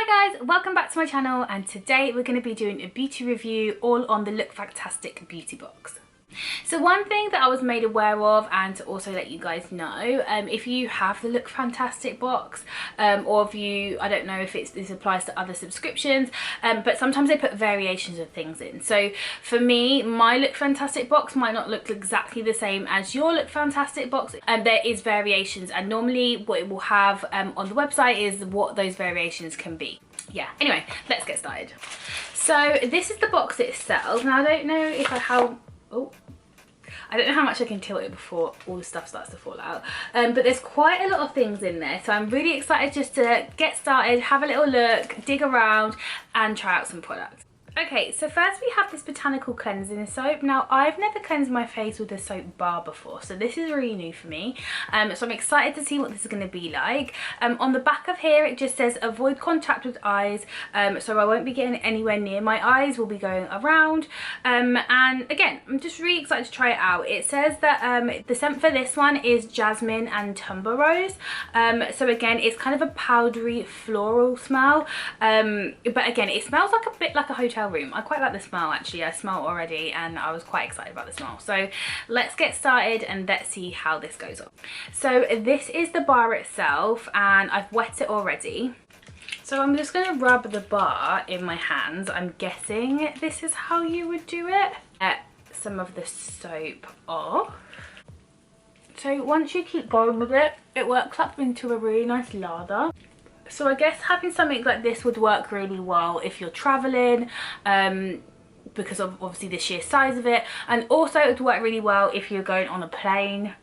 Hi guys, welcome back to my channel, and today we're going to be doing a beauty review all on the Look Fantastic beauty box. So one thing that I was made aware of, and to also let you guys know, if you have the Look Fantastic box, or if you, I don't know if this applies to other subscriptions, but sometimes they put variations of things in. So for me, my Look Fantastic box might not look exactly the same as your Look Fantastic box, and there is variations, and normally what it will have on the website is what those variations can be. Yeah, anyway, let's get started. So this is the box itself. Now I don't know if I don't know how much I can tilt it before all the stuff starts to fall out, but there's quite a lot of things in there, so I'm really excited just to get started, have a little look, dig around and try out some products. Okay, so first we have this Botanical cleansing soap. Now I've never cleansed my face with a soap bar before, so this is really new for me, so I'm excited to see what this is going to be like. On the back of here it just says avoid contact with eyes, so I won't be getting anywhere near my eyes, we'll be going around, and again I'm just really excited to try it out. It says that the scent for this one is jasmine and tuberose, so again it's kind of a powdery floral smell, but again it smells like a bit like a hotel room. I quite like the smell actually. I smell already and I was quite excited about the smell. So let's get started and let's see how this goes on. So this is the bar itself and I've wet it already. So I'm just going to rub the bar in my hands. I'm guessing this is how you would do it. Get some of the soap off. So once you keep going with it, it works up into a really nice lather. So I guess having something like this would work really well if you're traveling, because of obviously the sheer size of it, and also it would work really well if you're going on a plane,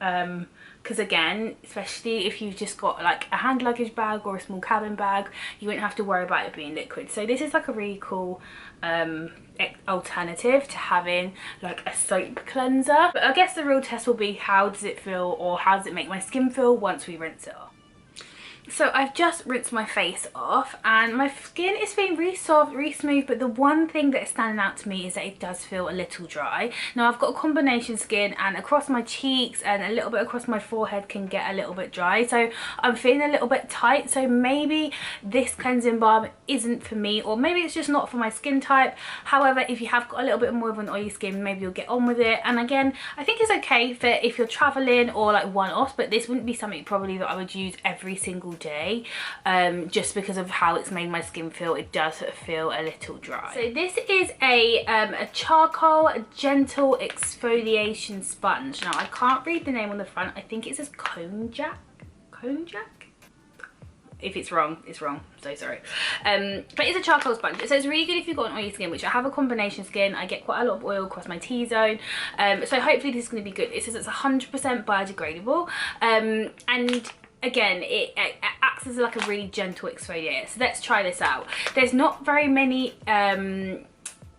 because again, especially if you've just got like a hand luggage bag or a small cabin bag, you won't have to worry about it being liquid. So this is like a really cool alternative to having like a soap cleanser. But I guess the real test will be how does it feel, or how does it make my skin feel once we rinse it off. So I've just rinsed my face off and my skin is feeling really soft, really smooth, but the one thing that is standing out to me is that it does feel a little dry. Now I've got a combination skin, and across my cheeks and a little bit across my forehead can get a little bit dry, so I'm feeling a little bit tight. So maybe this cleansing balm isn't for me, or maybe it's just not for my skin type. However, if you have got a little bit more of an oily skin, maybe you'll get on with it. And again, I think it's okay for if you're traveling or like one-offs, but this wouldn't be something probably that I would use every single day, just because of how it's made my skin feel. It does feel a little dry. So this is a charcoal gentle exfoliation sponge. Now I can't read the name on the front. I think it says Konjac. If it's wrong, it's wrong, so sorry. But it's a charcoal sponge, so it's really good if you've got an oily skin, which I have a combination skin. I get quite a lot of oil across my T-zone, so hopefully this is going to be good. It says it's 100% biodegradable, and again it acts as like a really gentle exfoliator. So let's try this out. There's not very many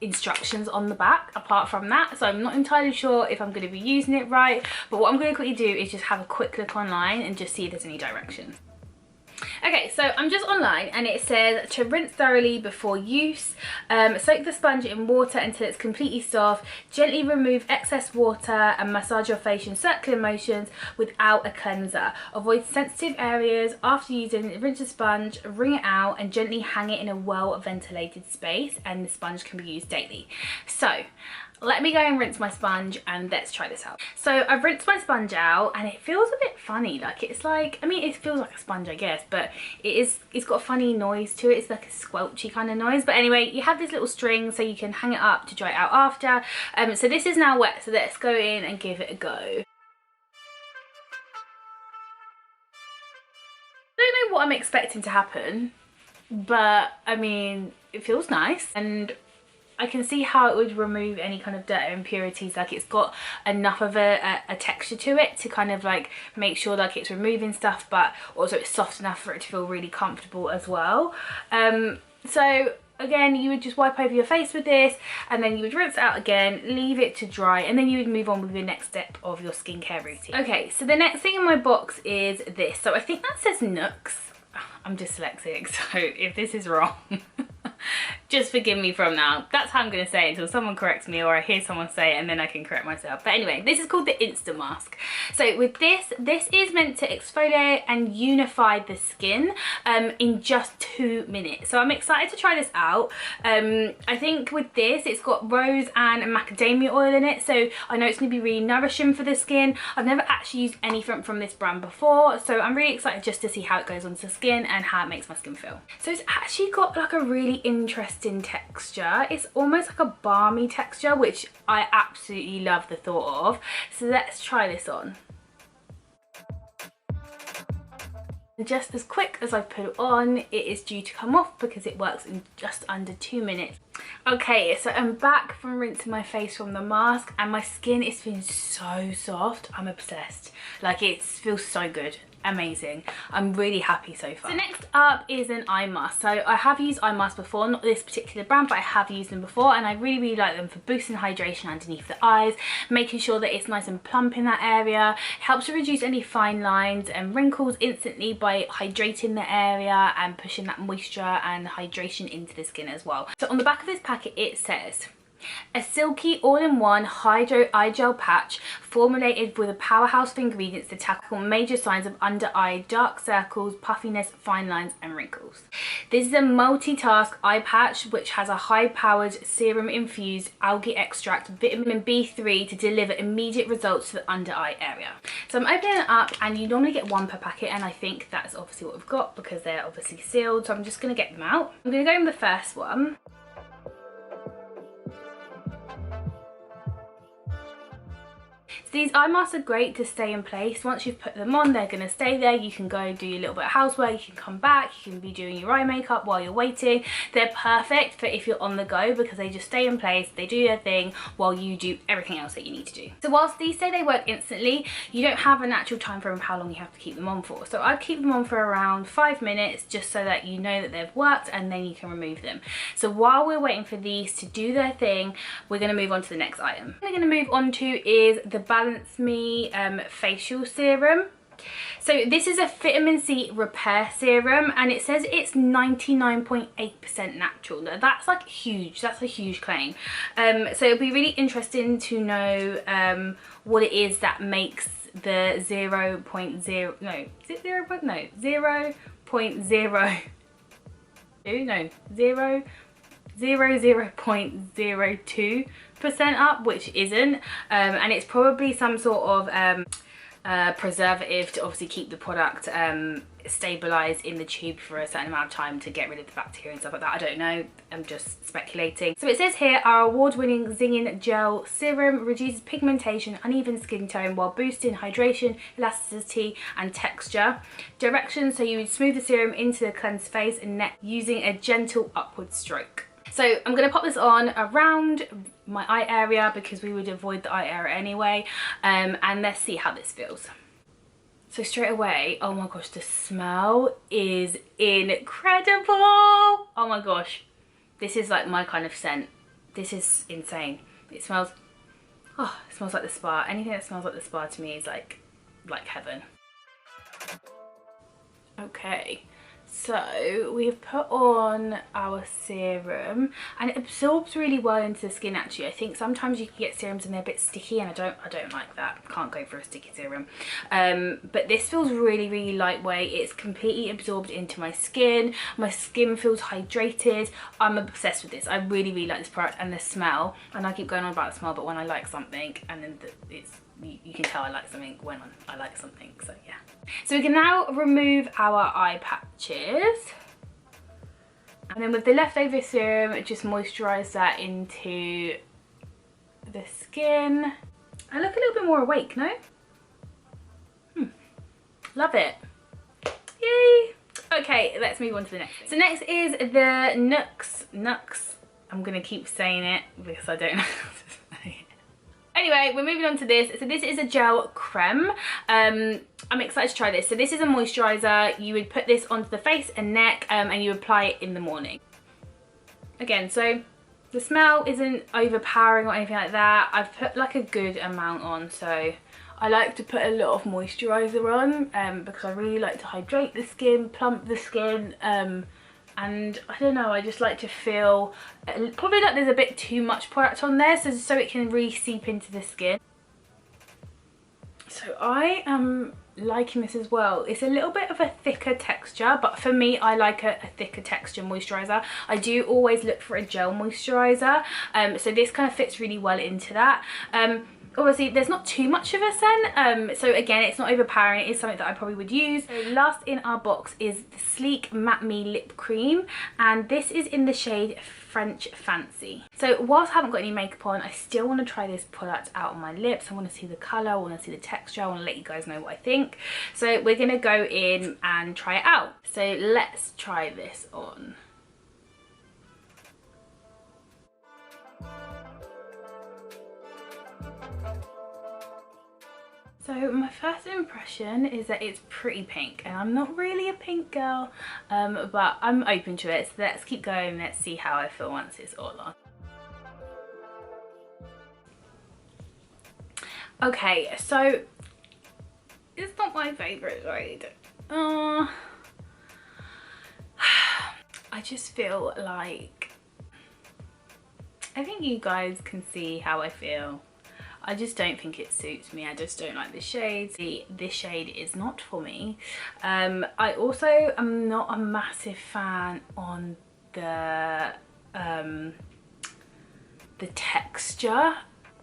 instructions on the back apart from that, so I'm not entirely sure if I'm going to be using it right, but what I'm going to quickly do is just have a quick look online and just see if there's any directions. Okay, so I'm just online and it says to rinse thoroughly before use, soak the sponge in water until it's completely soft, gently remove excess water and massage your face in circular motions without a cleanser. Avoid sensitive areas. After using, rinse the sponge, wring it out and gently hang it in a well ventilated space, and the sponge can be used daily. So let me go and rinse my sponge and let's try this out. So I've rinsed my sponge out and it feels a bit funny. Like it's like, I mean it feels like a sponge I guess, but it's got a funny noise to it. It's like a squelchy kind of noise. But anyway, you have this little string so you can hang it up to dry it out after. So this is now wet, so let's go in and give it a go. I don't know what I'm expecting to happen, but I mean it feels nice, and I can see how it would remove any kind of dirt or impurities. Like it's got enough of a texture to it to kind of like make sure like it's removing stuff, but also it's soft enough for it to feel really comfortable as well. So again, you would just wipe over your face with this and then you would rinse it out again, leave it to dry, and then you would move on with your next step of your skincare routine. Okay, so the next thing in my box is this. So I think that says Nuxe. I'm dyslexic, so if this is wrong just forgive me from now. That's how I'm going to say it until someone corrects me or I hear someone say it and then I can correct myself. But anyway, this is called the Insta Mask. So with this is meant to exfoliate and unify the skin in just 2 minutes. So I'm excited to try this out. I think with this, it's got rose and macadamia oil in it. So I know it's going to be really nourishing for the skin. I've never actually used anything from this brand before. So I'm really excited just to see how it goes onto the skin and how it makes my skin feel. So it's actually got like a really interesting texture. It's almost like a balmy texture, which I absolutely love the thought of. So let's try this on. Just as quick as I've put it on, it is due to come off because it works in just under 2 minutes. Okay, so I'm back from rinsing my face from the mask and my skin is feeling so soft. I'm obsessed. Like, it feels so good. Amazing. I'm really happy so far. So next up is an eye mask. So I have used eye masks before, not this particular brand, but I have used them before and I really like them for boosting hydration underneath the eyes, making sure that it's nice and plump in that area. It helps to reduce any fine lines and wrinkles instantly by hydrating the area and pushing that moisture and hydration into the skin as well. So on the back of this packet it says, a silky all-in-one hydro eye gel patch formulated with a powerhouse of ingredients to tackle major signs of under eye, dark circles, puffiness, fine lines and wrinkles. This is a multitask eye patch which has a high-powered serum infused algae extract, vitamin B3 to deliver immediate results to the under eye area. So I'm opening it up and you normally get 1 per packet and I think that's obviously what we've got because they're obviously sealed, so I'm just going to get them out. I'm going to go in the first one. So these eye masks are great to stay in place. Once you've put them on, they're going to stay there. You can go do your little bit of housework, you can come back, you can be doing your eye makeup while you're waiting. They're perfect for if you're on the go because they just stay in place, they do their thing while you do everything else that you need to do. So whilst these say they work instantly, you don't have an actual time frame of how long you have to keep them on for. So I'd keep them on for around 5 minutes just so that you know that they've worked and then you can remove them. So while we're waiting for these to do their thing, we're going to move on to the next item. What we're going to move on to is the Balance Me facial serum. So this is a vitamin C repair serum and it says it's 99.8% natural. Now that's like huge, that's a huge claim. So it'll be really interesting to know what it is that makes the 0.0, no, is it 0. No, 0.0, no, 0.02% up, which isn't, and it's probably some sort of preservative to obviously keep the product stabilized in the tube for a certain amount of time to get rid of the bacteria and stuff like that. I don't know, I'm just speculating. So it says here, our award-winning Zinging Gel Serum reduces pigmentation, uneven skin tone while boosting hydration, elasticity and texture. Directions: so you would smooth the serum into the cleansed face and neck using a gentle upward stroke. So I'm going to pop this on around my eye area because we would avoid the eye area anyway, and let's see how this feels. So straight away, oh my gosh, the smell is incredible. Oh my gosh, this is like my kind of scent. This is insane. It smells, oh, it smells like the spa. Anything that smells like the spa to me is like heaven. Okay. So we've put on our serum and it absorbs really well into the skin actually. I think sometimes you can get serums and they're a bit sticky and I don't like that. Can't go for a sticky serum. But this feels really lightweight. It's completely absorbed into my skin. My skin feels hydrated. I'm obsessed with this. I really like this product and the smell. And I keep going on about the smell, but when I like something and then you can tell I like something when I like something, so yeah. So we can now remove our eye patches. And then with the leftover serum, just moisturise that into the skin. I look a little bit more awake, no? Love it. Yay! Okay, let's move on to the next thing. So next is the Nuxe. I'm going to keep saying it because I don't know how to say it. Anyway, we're moving on to this. So this is a gel creme. I'm excited to try this. So this is a moisturizer. You would put this onto the face and neck and you apply it in the morning. Again, so the smell isn't overpowering or anything like that. I've put like a good amount on, so I like to put a lot of moisturizer on because I really like to hydrate the skin, plump the skin, and and I don't know, I just like to feel probably like there's a bit too much product on there, so it can really seep into the skin. So I am liking this as well. It's a little bit of a thicker texture, but for me, I like a thicker texture moisturizer. I do always look for a gel moisturizer, so this kind of fits really well into that. Obviously there's not too much of a scent, so again, it's not overpowering. It is something that I probably would use. So last in our box is the Sleek Matte Me Lip Cream, and this is in the shade French Fancy. So whilst I haven't got any makeup on, I still want to try this product out on my lips. I want to see the colour, I want to see the texture, I want to let you guys know what I think. So we're going to go in and try it out. So let's try this on. So my first impression is that it's pretty pink, and I'm not really a pink girl, but I'm open to it. So let's keep going, let's see how I feel once it's all on. Okay, so it's not my favourite shade. I just feel like, I think you guys can see how I feel. I just don't think it suits me. I just don't like the shade. See, this shade is not for me. I also am not a massive fan on the texture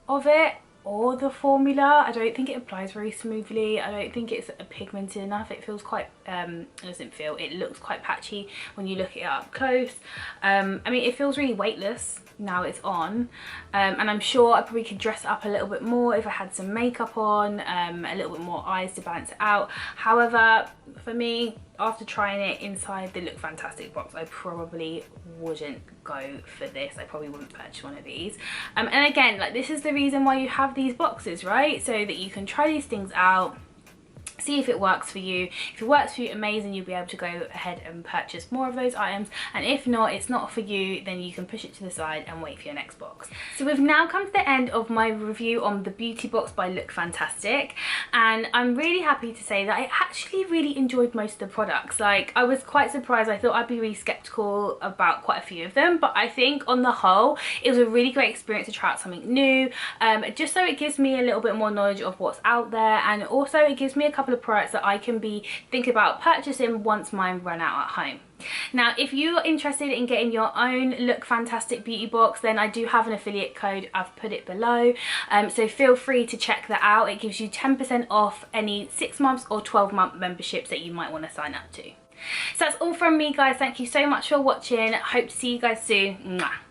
of it or the formula. I don't think it applies very smoothly. I don't think it's pigmented enough. It feels quite it looks quite patchy when you look it up close. I mean, it feels really weightless now it's on, and I'm sure I probably could dress it up a little bit more if I had some makeup on, a little bit more eyes to balance it out. However, for me, after trying it inside the Look Fantastic box, I probably wouldn't go for this. I probably wouldn't purchase one of these. And again, like, this is the reason why you have these boxes, right? So that you can try these things out, see if it works for you. If it works for you, amazing, you'll be able to go ahead and purchase more of those items, and if not, it's not for you, then you can push it to the side and wait for your next box. So we've now come to the end of my review on the beauty box by Look Fantastic, and I'm really happy to say that I actually really enjoyed most of the products. Like, I was quite surprised. I thought I'd be really skeptical about quite a few of them, but I think on the whole it was a really great experience to try out something new, just so it gives me a little bit more knowledge of what's out there, and also it gives me a couple of products that I can be thinking about purchasing once mine run out at home. Now, if you're interested in getting your own Look Fantastic beauty box, then I do have an affiliate code. I've put it below, so feel free to check that out. It gives you 10% off any 6 months or 12-month memberships that you might want to sign up to. So that's all from me, guys. Thank you so much for watching. Hope to see you guys soon. Mwah.